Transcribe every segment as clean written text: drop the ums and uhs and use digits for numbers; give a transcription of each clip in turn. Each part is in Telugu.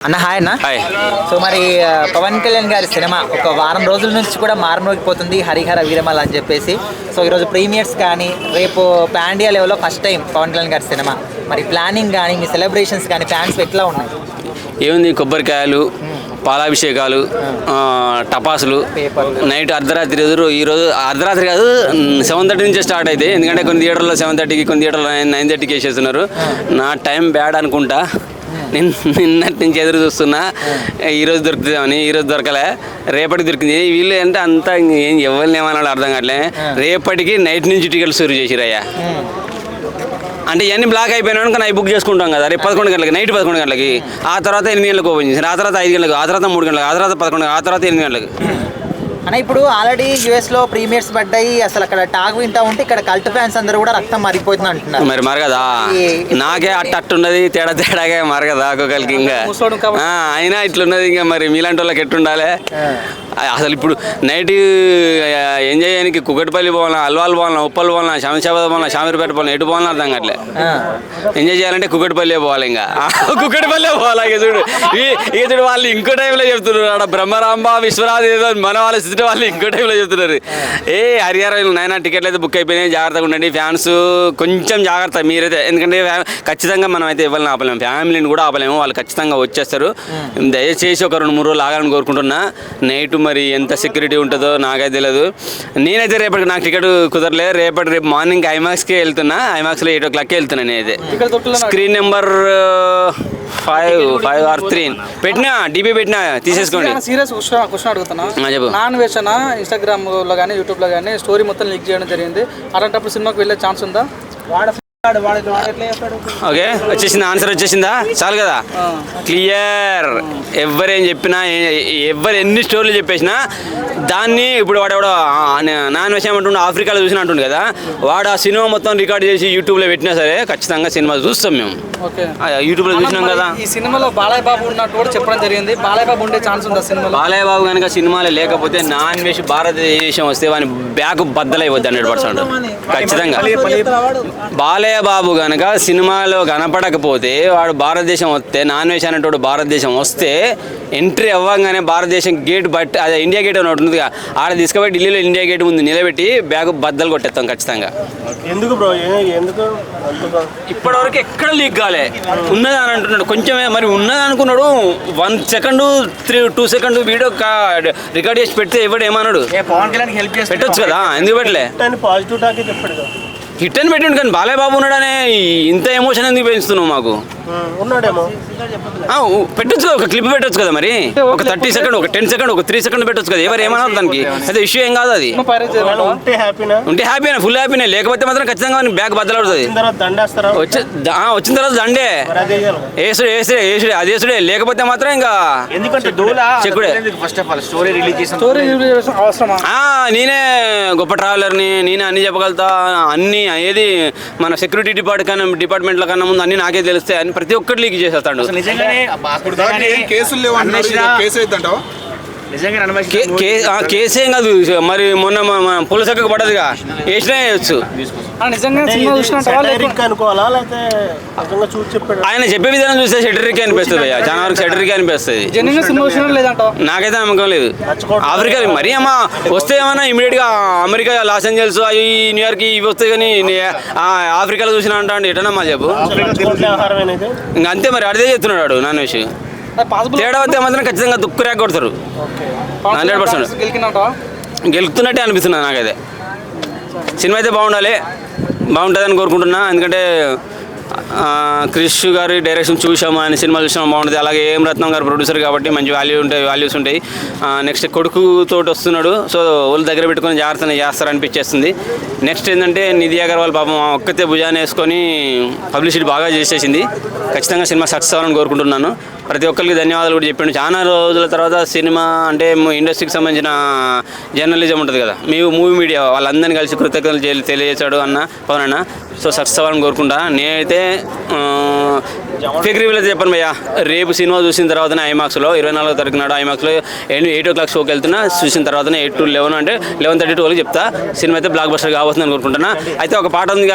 అన్న హాయ్ అన్న. సో మరి పవన్ కళ్యాణ్ గారి సినిమా ఒక వారం రోజుల నుంచి కూడా మారుమోగిపోతుంది, హరిహర వీరమల అని చెప్పేసి. సో ఈరోజు ప్రీమియర్స్ కానీ రేపు పాన్ ఇండియా లెవెల్లో ఫస్ట్ టైం పవన్ కళ్యాణ్ గారి సినిమా. మరి ప్లానింగ్ కానీ మీ సెలబ్రేషన్స్ కానీ ఫ్యాన్స్ ఎట్లా ఉన్నాయి? ఏముంది, కొబ్బరికాయలు, పాలాభిషేకాలు, టపాసులు, నైట్ అర్ధరాత్రి ఎదురు. ఈరోజు అర్ధరాత్రి కాదు, 7:30 నుంచే స్టార్ట్ అయితే, ఎందుకంటే కొన్ని థియేటర్లో 7:30కి, కొన్ని థియేటర్లో 9:30కి వేసేస్తున్నారు. నా టైం బ్యాడ్ అనుకుంటా, నిన్నటి నుంచి ఎదురు చూస్తున్నా ఈరోజు దొరుకుతుందేమని. ఈరోజు దొరకలే, రేపటికి దొరికింది. వీళ్ళు అంటే అంతా ఏం ఎవరిని ఏమన్నాడు అర్థం కావట్లే. రేపటికి నైట్ నుంచి టికెట్లు షురూ చేసిరయ్యా. అంటే ఇవన్నీ బ్లాక్ అయిపోయినా కానీ అవి బుక్ చేసుకుంటాం కదా. రేపు 11 గంటలకి, నైట్ 11 గంటలకి, ఆ తర్వాత 8 గంటలకు ఓపెన్ చేసి, ఆ తర్వాత 5 గంటలకు, ఆ తర్వాత 3 గంటలకు, ఆ తర్వాత 11, ఆ తర్వాత 8 గంటలకు. అన్న ఇప్పుడు ఆల్రెడీ యూఎస్లో ప్రీమియర్స్ పడ్డాయి. అసలు అక్కడ టాక్ వింటా ఉంటే ఇక్కడ కల్ట్ ఫ్యాన్స్ అందరూ కూడా రక్తం మరిపోతుంది అంటున్నారు. మరి మరగదా, నాకే అట్టున్నది, తేడా తేడాగా మరగదా ఒక్కొక్కరికి. ఇంకా అయినా ఇట్లున్నది. ఇంకా మరి మీలాంటి వాళ్ళకి ఎట్టుండాలి అసలు? ఇప్పుడు నైట్ ఎంజాయ్ చేయడానికి కుకట్పల్లి పోవాలన్నా, అల్వాల్ పోవాలన్నా, ఉప్పల్ పోవాలన్నా, శంషాబాద్ పోవాలన్నా, షామీర్పేట పోవాలన్నా, ఎటు పోవాలన్నా అర్థం కావట్లే. ఎంజాయ్ చేయాలంటే కుకట్పల్లి పోవాలి. ఇంకా కుకట్పల్లి పోవాలి. ఇక చూడు వాళ్ళు ఇంకో టైంలో చెప్తున్నారు. ఆడ బ్రహ్మరాంబ విశ్వనాథ్ ఏదో మన వాళ్ళ స్థితి వాళ్ళు ఇంకో టైంలో చెప్తున్నారు. హరిహర నాయన టికెట్లు అయితే బుక్ అయిపోయినాయి, జాగ్రత్తగా ఉండండి ఫ్యాన్స్, కొంచెం జాగ్రత్త మీరైతే. ఎందుకంటే ఖచ్చితంగా మనం అయితే ఎవరిని ఆపలేము, ఫ్యామిలీని కూడా ఆపలేము. వాళ్ళు ఖచ్చితంగా వచ్చేస్తారు. దయచేసి ఒక 2-3 రోజులు ఆగాలని కోరుకుంటున్నా. నైట్ మరి ఎంత సెక్యూరిటీ ఉంటుందో నాకైతే తెలియదు. నేనైతే రేపటికి నాకు టికెట్ కుదరలేదు. రేపు మార్నింగ్ ఐమాక్స్కి వెళ్తున్నా. ఐమాక్స్లో 8 o'clockకి వెళ్తున్నా. నేనైతే స్క్రీన్ నెంబర్ 5 or 3 పెట్టినా, డీపీ పెట్టినా, తీసేసుకోండి. సీరియస్ క్వశ్చన్ అడుగుతున్నా. నాన్ వెజ్ అన్న ఇన్స్టాగ్రామ్ లో కానీ యూట్యూబ్ లో కానీ స్టోరీ మొత్తం లీక్ చేయడం జరిగింది. అలాంటప్పుడు సినిమాకి వెళ్ళే ఛాన్స్ ఉందా? ఓకే, వచ్చేసిందా? ఆన్సర్ వచ్చేసిందా? చాలు కదా, క్లియర్. ఎవరేం చెప్పినా, ఎవరు ఎన్ని స్టోరీలు చెప్పేసినా దాన్ని ఇప్పుడు వాడెవడో నాన్ విషయం అంటుండే, ఆఫ్రికాలో చూసిన అంటుండే కదా, వాడు ఆ సినిమా మొత్తం రికార్డ్ చేసి యూట్యూబ్లో పెట్టినా సరే ఖచ్చితంగా సినిమా చూస్తాం మేము. యూట్యూబ్లో చూసినాం కదా. ఈ సినిమాలో బాలయ్య బాబు ఉన్నట్టు కూడా చెప్పడం జరిగింది. బాలయ్య బాబు ఉండే ఛాన్స్ ఉందా సినిమాలో? బాలయ్య బాబు కనుక సినిమాలో లేకపోతే నాన్ వెజ్ భారతదేశం వస్తే వాని బ్యాగ్ బద్దలైపోద్ది 100%. ఖచ్చితంగా బాలయ్య బాబు కనుక సినిమాలో కనపడకపోతే, వాడు భారతదేశం వస్తే, నాన్ వెజ్ అనేటోడు భారతదేశం వస్తే, ఎంట్రీ అవ్వగానే భారతదేశం గేట్ బట్టి, అదే ఇండియా గేట్ అని ఉంటుందిగా, ఆడ తీసుకుపోయి ఢిల్లీలో ఇండియా గేట్ ముందు నిలబెట్టి బ్యాగ్ బద్దలు కొట్టేస్తాం ఖచ్చితంగా. ఎందుకు బ్రో, ఎందుకు ఇప్పటివరకు ఎక్కడ లీక్ కాలే. ఉన్నది అని అంటున్నాడు, కొంచెమే మరి ఉన్నది అనుకున్నాడు. 1 second 2 seconds వీడియో రికార్డ్ చేసి పెడితే ఎవడు ఏమన్నాడు? పెట్టొచ్చు కదా, ఎందుకు పెట్టలే? పాజిటివ్ టాకే చెప్పాడు. హిట్ అని పెట్టిండు, కానీ బాలయ్య బాబు ఉన్నాడనే ఇంత ఎమోషన్ ఎందుకు పెంచుతున్నావు మాకు? ఉన్నాడేమో, పెట్టొచ్చు కదా, ఒక క్లిప్ పెట్టొచ్చు కదా. మరి ఒక 30 seconds, ఒక 10 seconds, ఒక 3 seconds పెట్టొచ్చు కదా. ఎవరు ఏమన్నారు దానికి? అదే ఇష్యూ ఏం కాదు. అది ఉంటే హ్యాపీనా, ఫుల్ హ్యాపీనే. లేకపోతే మాత్రం ఖచ్చితంగా బ్యాగ్ బద్దలవుతుంది. వచ్చిన తర్వాత దండే వేసుడే, అది వేసుడే. లేకపోతే మాత్రం ఇంకా చెక్కుడే. నేనే గొప్ప ట్రావెలర్ని, నేనే అన్ని చెప్పగలుగుతా. అన్ని ఏది మన సెక్యూరిటీ డిపార్ట్మెంట్ల కన్నా ముందు అన్ని నాకే తెలుస్తాయి అని ప్రతి ఒక్కటి లీక్ చేసేస్తాడు. కేసేం కాదు. మరి మొన్న పోలీస్ ఎక్కడికి పడదుగా, వేసినా వేయచ్చు. ఆయన చెప్పే విధానం చూస్తే షెటరీకే అనిపిస్తుంది. చాలా వరకు షెటరీకే అనిపిస్తుంది. నాకైతే నమ్మకం లేదు. ఆఫ్రికా మరి అమ్మా వస్తే ఏమన్నా ఇమీడియట్ గా అమెరికా, లాస్ ఏంజల్స్, అవి న్యూయార్క్ ఇవి వస్తాయి. కానీ ఆఫ్రికాలో చూసిన అంటా ఎటనమ్మా చెప్పు. ఇంకా అంతే మరి, అడిదే చెప్తున్నాడు నాన్ వెజ్. తేడా వస్తే మాత్రం ఖచ్చితంగా దుక్కు రేక కొడతారు. 100% గెలుపుతున్నట్టే అనిపిస్తున్నది నాకైతే. సినిమా అయితే బాగుంటుందని కోరుకుంటున్నా. ఎందుకంటే క్రిష్ గారి డైరెక్షన్ చూసాము, ఆయన సినిమాలు చూసాము, బాగుంటుంది. అలాగే ఏం రత్నం గారు ప్రొడ్యూసర్ కాబట్టి మంచి వాల్యూస్ ఉంటాయి. నెక్స్ట్ కొడుకుతోటి వస్తున్నాడు, సో వాళ్ళ దగ్గర పెట్టుకొని జాగ్రత్తగా చేస్తారనిపించేస్తుంది. నెక్స్ట్ ఏంటంటే నిధి అగర్వాల్ పాపం ఒక్కతే భుజాన్ని వేసుకొని పబ్లిసిటీ బాగా చేసేసింది. ఖచ్చితంగా సినిమా సక్సెస్ అవ్వాలని కోరుకుంటున్నాను. ప్రతి ఒక్కరికి ధన్యవాదాలు కూడా చెప్పాను. చాలా రోజుల తర్వాత సినిమా అంటే ఇండస్ట్రీకి సంబంధించిన జర్నలిజం ఉంటుంది కదా, మూవీ మీడియా వాళ్ళందరినీ కలిసి కృతజ్ఞతలు తెలియజేశాడు పవన్ అన్న. సో సక్సెస్ అవ్వాలని కోరుకుంటా. నేనైతే ఫేక్ రివ్యూలు అయితే చెప్పండి భయ్యా. రేపు సినిమా చూసిన తర్వాతనే ఐమాక్స్లో 24వ తారీఖు నాడు ఐమాక్స్లో 8 o'clock షోకి వెళ్తున్నా. చూసిన తర్వాతనే 8 to 11 అంటే 11:32 చెప్తా. సినిమా అయితే బ్లాక్ బస్టర్ కావస్తుందని కోరుకుంటున్నా. అయితే ఒక పాట ఉంది,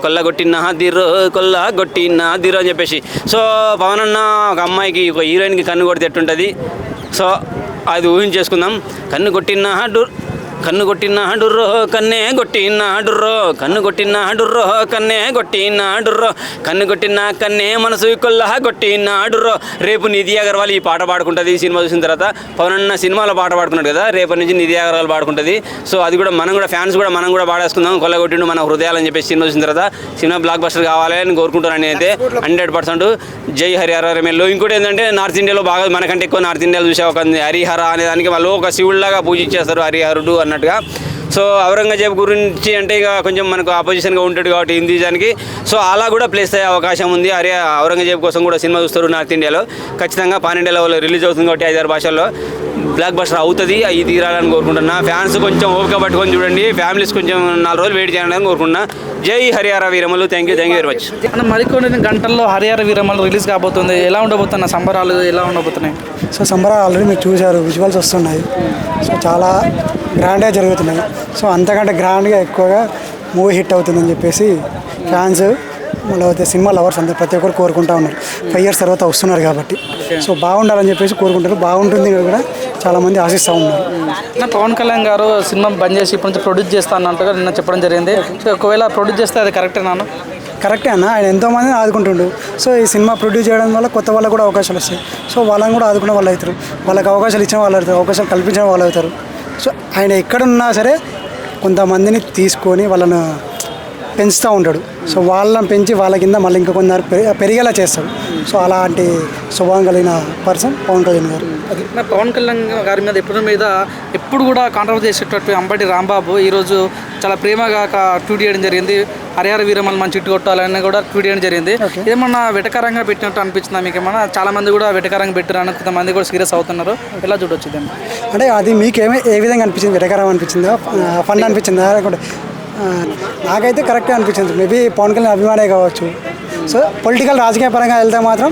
కొల్లగొట్టిన దిరో కొల్లగొట్టిన దిరో అని చెప్పేసి. సో పవన్ అన్న ఒక అమ్మాయికి ఒక హీరోయిన్కి కన్ను కొడితే ఎట్టుంటుంది, సో అది ఊహించేసుకుందాం. కన్ను కొట్టిన డుర్రో కన్నే కొట్టిన డుర్రో కన్ను కొట్టిన డుర్రో కన్నే కొట్టిన డుర్రో కన్ను కొట్టిన కన్నే మనసు కొల్లా కొట్టిన డుర్రో. రేపు నిధి అగర్వాల్ ఈ పాట పాడుకుంటుంది సినిమా చూసిన తర్వాత. పవన్ అన్న సినిమాలో పాట పాడుకున్నాడు కదా, రేపటి నుంచి నిధి అగర్వాల్ పాడుకుంటుంది. సో అది కూడా మనం కూడా ఫ్యాన్స్ కూడా మనం కూడా పాడేసుకుందాం, కొల్లగొట్టిండు మన హృదయాలని చెప్పేసి సినిమా చూసిన తర్వాత. సినిమా బ్లాక్ బస్టర్ కావాలి అని కోరుకుంటున్నాను నేనైతే 100%. జై హరిహర ఎమ్మెల్యే. ఇంకోటి ఏంటంటే నార్త్ ఇండియాలో బాగా మనకంటే ఎక్కువ నార్త్ ఇండియాలో చూసే ఒక హరిహర అనే దానికి వాళ్ళు ఒక శివుడిలాగా పూజించేస్తారు హరిహరుడు అన్నట్టుగా. సో ఔరంగజేబ్ గురించి అంటే ఇక కొంచెం మనకు ఆపోజిషన్గా ఉంటాడు కాబట్టి హిందూజానికి. సో అలా కూడా ప్లేస్ అయ్యే అవకాశం ఉంది. ఔరంగజేబ్ కోసం కూడా సినిమా చూస్తారు నార్త్ ఇండియాలో. ఖచ్చితంగా పాన్ ఇండియాలో రిలీజ్ అవుతుంది కాబట్టి 5-6 భాషల్లో బ్లాక్ బస్టర్ అవుతుంది. అవి తీరాలని కోరుకుంటున్నా. ఫ్యాన్స్ కొంచెం ఓపిక పట్టుకొని చూడండి, ఫ్యామిలీస్ కొంచెం 4 రోజులు వెయిట్ చేయాలని కోరుకుంటున్నా. జై Harihara Veeramallu. Thank you very much. మరికొన్ని గంటల్లో హరిహర వీరమలు రిలీజ్ కాబోతుంది. ఎలా ఉండబోతున్న సంబరాలు ఎలా ఉండబోతున్నాయి? సో సంబరాలు ఆల్రెడీ మీరు చూశారు, విజువల్స్ వస్తున్నాయి. సో చాలా గ్రాండ్గా జరుగుతున్నాయి. సో అంతకంటే గ్రాండ్గా ఎక్కువగా మూవీ హిట్ అవుతుందని చెప్పేసి ఫ్యాన్స్ మళ్ళీ అయితే సినిమా లవర్స్ అందరూ ప్రతి ఒక్కరు కోరుకుంటూ ఉన్నారు. 5 years తర్వాత వస్తున్నారు కాబట్టి సో బాగుండాలని చెప్పేసి కోరుకుంటారు. బాగుంటుంది కూడా చాలామంది ఆశిస్తూ ఉన్నారు. పవన్ కళ్యాణ్ గారు సినిమా బంద్ చేసి ఇప్పటి నుంచి ప్రొడ్యూస్ చేస్తాను అన్నట్టుగా నిన్న చెప్పడం జరిగింది. సో ఒకవేళ ప్రొడ్యూస్ చేస్తే అది కరెక్టేనా? కరెక్టే అన్న, ఆయన ఎంతోమందిని ఆదుకుంటుండు. సో ఈ సినిమా ప్రొడ్యూస్ చేయడం వల్ల కొత్త వాళ్ళకు కూడా అవకాశాలు వస్తాయి. సో వాళ్ళని కూడా ఆదుకునే వాళ్ళు అవుతారు, వాళ్ళకి అవకాశాలు ఇచ్చిన వాళ్ళు అవుతారు, అవకాశాలు కల్పించిన వాళ్ళు అవుతారు. సో ఆయన ఎక్కడున్నా సరే కొంతమందిని తీసుకొని వాళ్ళను పెంచుతూ ఉంటాడు. సో వాళ్ళని పెంచి వాళ్ళ కింద మళ్ళీ ఇంకా కొందరు పెరిగేలా చేస్తాడు. సో అలాంటి స్వభావం కలిగిన పర్సన్ పవన్ కళ్యాణ్ గారు. అది పవన్ కళ్యాణ్ గారి మీద ఎప్పుడు కూడా కాంట్రవర్సీ చేసేటట్టు అంబటి రాంబాబు ఈరోజు చాలా ప్రేమగా ట్వీట్ చేయడం జరిగింది. హరిహర వీరమల్ మంచి ఇట్టు కొట్టాలని కూడా ట్వీట్ చేయడం జరిగింది. ఏమన్నా వెటకారంగా పెట్టినట్టు అనిపించిందా మీకు? ఏమన్నా చాలా మంది కూడా వెటకారంగా పెట్టారని కొంతమంది కూడా సీరియస్ అవుతున్నారు. ఎలా చూడొచ్చు దాన్ని? అంటే అది మీకు ఏ విధంగా అనిపించింది? వెటకారం అనిపించిందా, ఫన్ అనిపించిందా? లేకుంటే నాకైతే కరెక్ట్గా అనిపించింది. మేబీ పవన్ కళ్యాణ్ అభిమానే కావచ్చు. సో పొలిటికల్ రాజకీయ పరంగా వెళ్తే మాత్రం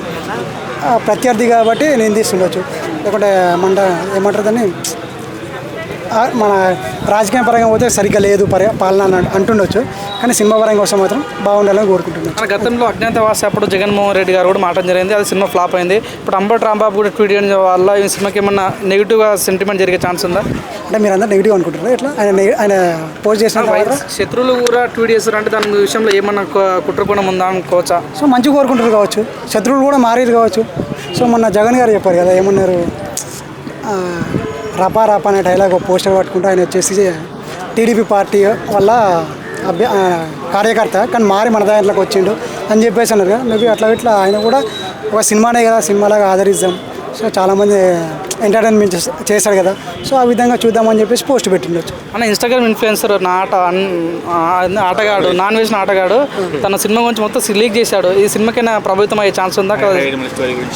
ప్రత్యర్థి కాబట్టి నేను తీసుకుండొచ్చు, లేకుంటే ఏమంటారు దాన్ని మన రాజకీయ పరంగా పోతే సరిగ్గా లేదు పాలన అంటుండొచ్చు. కానీ సినిమా పరంగా వస్తే మాత్రం బాగుండాలని కోరుకుంటున్నాను. మన గతంలో అజ్ఞాతవాసి అప్పుడు జగన్మోహన్ రెడ్డి గారు కూడా మాట్లాడడం జరిగింది, అది సినిమా ఫ్లాప్ అయింది. ఇప్పుడు అంబటి రాంబాబు కూడా ట్వీట్ చేయడం వల్ల ఈ సినిమాకి ఏమన్నా నెగిటివ్గా సెంటిమెంట్ జరిగే ఛాన్స్ ఉందా? అంటే మీరు అందరూ నెగిటివ్ అనుకుంటారు ఇట్లా ఆయన పోస్ట్ చేసిన శత్రువులు కూడా ట్వీట్ చేస్తారు అంటే దాని విషయంలో ఏమన్నా కుట్రకోణం ఉందా అనుకోవచ్చా? సో మంచిగా కోరుకుంటారు కావచ్చు, శత్రువులు కూడా మారేది కావచ్చు. సో మొన్న జగన్ గారు చెప్పారు కదా, ఏమన్నారు, రపా రపా అనే డైలాగ్ పోస్టర్ పట్టుకుంటూ ఆయన వచ్చేసి టీడీపీ పార్టీ వల్ల కార్యకర్త కానీ మారి మన దాంట్లోకి వచ్చిండు అని చెప్పేసి అన్నారు కదా. మేబీ అట్లా ఇట్లా ఆయన కూడా ఒక సినిమానే కదా, సినిమాలాగా ఆదరిద్దాం. సో చాలామంది ఎంటర్టైన్మెంట్ చేశాడు కదా, సో ఆ విధంగా చూద్దామని చెప్పేసి పోస్ట్ పెట్టిండొచ్చు. అన్న ఇన్స్టాగ్రామ్ ఇన్ఫ్లుయెన్సర్ ఆటగాడు నాన్ వెజ్ ఆటగాడు తన సినిమా గురించి మొత్తం లీక్ చేశాడు. ఈ సినిమాకైనా ప్రభావితం అయ్యే ఛాన్స్ ఉందా?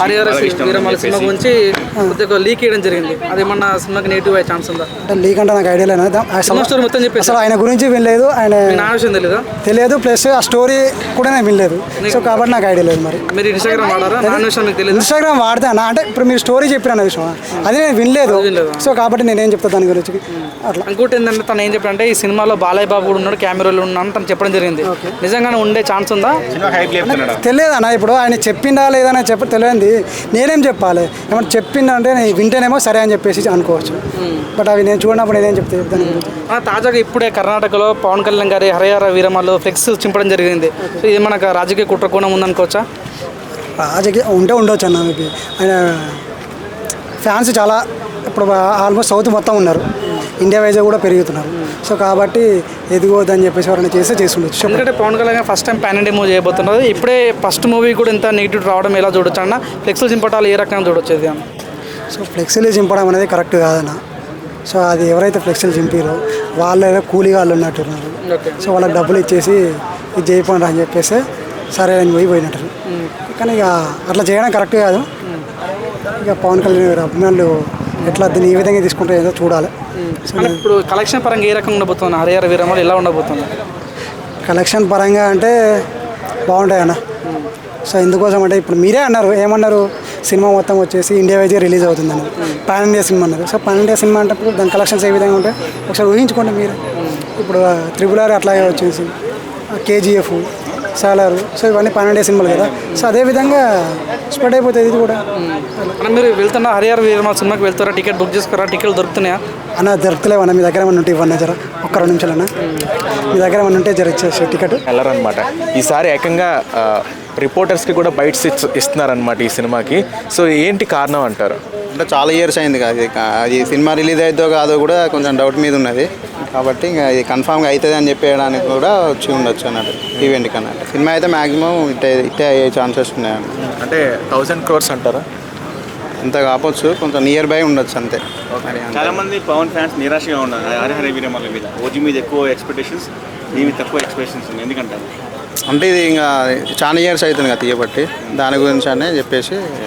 హరిహర వీరమల సినిమా గురించి కొద్దిగా లీక్ చేయడం జరిగింది, అదేమన్నా సినిమాకి నెగిటివ్ అయ్యే ఛాన్స్ ఉందా? అంటే లీక్ అంటే నాకు ఐడియా లేదు. స్టోరీ మొత్తం చెప్పి అసలు ఆయన గురించి వినలేదు, ఆయన తెలియదు, ప్లస్ ఆ స్టోరీ కూడా నేను వినలేదు. సో కాబట్టి నాకు ఐడియా లేదు. మరి మీరు ఇన్స్టాగ్రామ్ వాడారా? నాన్ వెజ్ మీకు తెలియదు. ఇన్స్టాగ్రామ్ వాడతాను అంటే ఇప్పుడు మీరు స్టోరీ చెప్పిన విషయం అది నేను వినలేదు. సో కాబట్టి నేనేం చెప్తాను దాని గురించి అట్లా. ఇంకోటి ఏంటంటే తను ఏం చెప్పాడంటే ఈ సినిమాలో బాలయ్య బాబు కూడా ఉన్నాడు, కెమెరాలో ఉన్నాను తను చెప్పడం జరిగింది. నిజంగానే ఉండే ఛాన్స్ ఉందా? తెలియదు అన్న, ఇప్పుడు ఆయన చెప్పిందా లేదని తెలియంది నేనేం చెప్పాలి? ఏమన్నా చెప్పిందంటే నేను వింటేనేమో సరే అని చెప్పేసి అనుకోవచ్చు. బట్ అవి నేను చూడనప్పుడు నేనేం చెప్తాను. తాజాగా ఇప్పుడే కర్ణాటకలో పవన్ కళ్యాణ్ గారి హరిహర వీరమలు ఫ్లెక్స్ చింపడం జరిగింది. సో ఇది మనకు రాజకీయ కుట్రకోణం ఉందనుకోవచ్చా? రాజకీయ ఉండొచ్చు అన్న. మీకు ఆయన ఫ్యాన్స్ చాలా ఇప్పుడు ఆల్మోస్ట్ సౌత్ మొత్తం ఉన్నారు, ఇండియా వైజ్ కూడా పెరుగుతున్నారు. సో కాబట్టి ఎదిగోద్దని చెప్పేసి ఎవరైనా చేస్తుండొచ్చు. ఎందుకంటే Pawan Kalyan first time pan India movie చేయబోతున్నారు. ఇప్పుడే ఫస్ట్ మూవీ కూడా ఇంత నెగిటివ్ రావడం ఎలా చూడొచ్చు అన్న? ఫ్లెక్స్లు చింపటాలు ఏ రకంగా చూడొచ్చేది అన్న? సో ఫ్లెక్సీలు చింపడం అనేది కరెక్ట్ కాదన్న. సో అది ఎవరైతే ఫ్లెక్సీలు చింపారో వాళ్ళు కూలీగా వాళ్ళు ఉన్నట్టున్నారు. సో వాళ్ళకి డబ్బులు ఇచ్చేసి ఇది చేయకుండా అని చెప్పేసి సరే అని పోయినట్టు. కానీ ఇక అట్లా చేయడం కరెక్ట్ కాదు. ఇక పవన్ కళ్యాణ్ గారు అభిమానులు ఎట్లా దీన్ని ఈ విధంగా తీసుకుంటే ఏదో చూడాలి. ఇప్పుడు కలెక్షన్ పరంగా ఏ రకంగా ఉండబోతుంది హరిహర వీరమలు, ఎలా ఉండబోతుంది? కలెక్షన్ పరంగా అంటే బాగుంటాయి అన్న. సో ఎందుకోసం అంటే ఇప్పుడు మీరే అన్నారు ఏమన్నారు సినిమా మొత్తం వచ్చేసి ఇండియా వైజ్గా రిలీజ్ అవుతుందని పాన్ ఇండియా సినిమా అన్నారు. సో పాన్ ఇండియా సినిమా అంటే దాని కలెక్షన్స్ ఏ విధంగా ఉంటాయి ఒకసారి ఊహించుకోండి మీరు. ఇప్పుడు RRR అట్లాగే వచ్చేసి KGF సాలారు, సో ఇవన్నీ పాన్ ఇండియా సినిమాలు కదా. సో అదేవిధంగా స్ప్రెడ్ అయిపోతుంది ఇది కూడా. అన్న మీరు వెళ్తున్నా హరిహర వీరమల్ సినిమాకి వెళ్తారా? టికెట్ బుక్ చేసుకోరా? టికెట్లు దొరుకుతున్నాయా? అన్న దొరుకుతలేవన్న, మీ దగ్గర ఏమన్నా ఉంటే ఇవ్వన్నా జర ఒక్క 2 నిమిషాలన్నా, మీ దగ్గర ఏమన్నా ఉంటే జర ఇచ్చేసి టికెట్. వెళ్ళరనమాట. ఈసారి ఏకంగా రిపోర్టర్స్కి కూడా బైట్స్ ఇస్తున్నారనమాట ఈ సినిమాకి. సో ఏంటి కారణం అంటారు? అంటే చాలా ఇయర్స్ అయింది కదా అది సినిమా రిలీజ్ అవుతుందో కాదో కూడా కొంచెం డౌట్ మీద ఉన్నది. కాబట్టి ఇంకా ఇది కన్ఫామ్గా అవుతుంది అని చెప్పేయడానికి కూడా వచ్చి ఉండొచ్చు అన్నట్టు ఈవెంట్కి అన్నట్టు. సినిమా అయితే మ్యాక్సిమం ఇట్టే అయ్యే ఛాన్సెస్ ఉన్నాయండి. అంటే 1000 crores అంటారా? అంత కావచ్చు, కొంచెం నియర్ బై ఉండొచ్చు అంతే. చాలా మంది పవన్ ఫ్యాన్స్ నిరాశగా ఉన్నారు హరిహర వీరమల్ల మీద. ఓజీ మీద ఎక్కువ ఎక్స్పెక్టేషన్స్, దీని మీద తక్కువ ఎక్స్పెక్టేషన్స్ ఉన్నాయి. ఎందుకంటారు? అంటే ఇది ఇంకా చాలా ఇయర్స్ అవుతుంది కదా తీయబట్టి, దాని గురించి అనే చెప్పేసి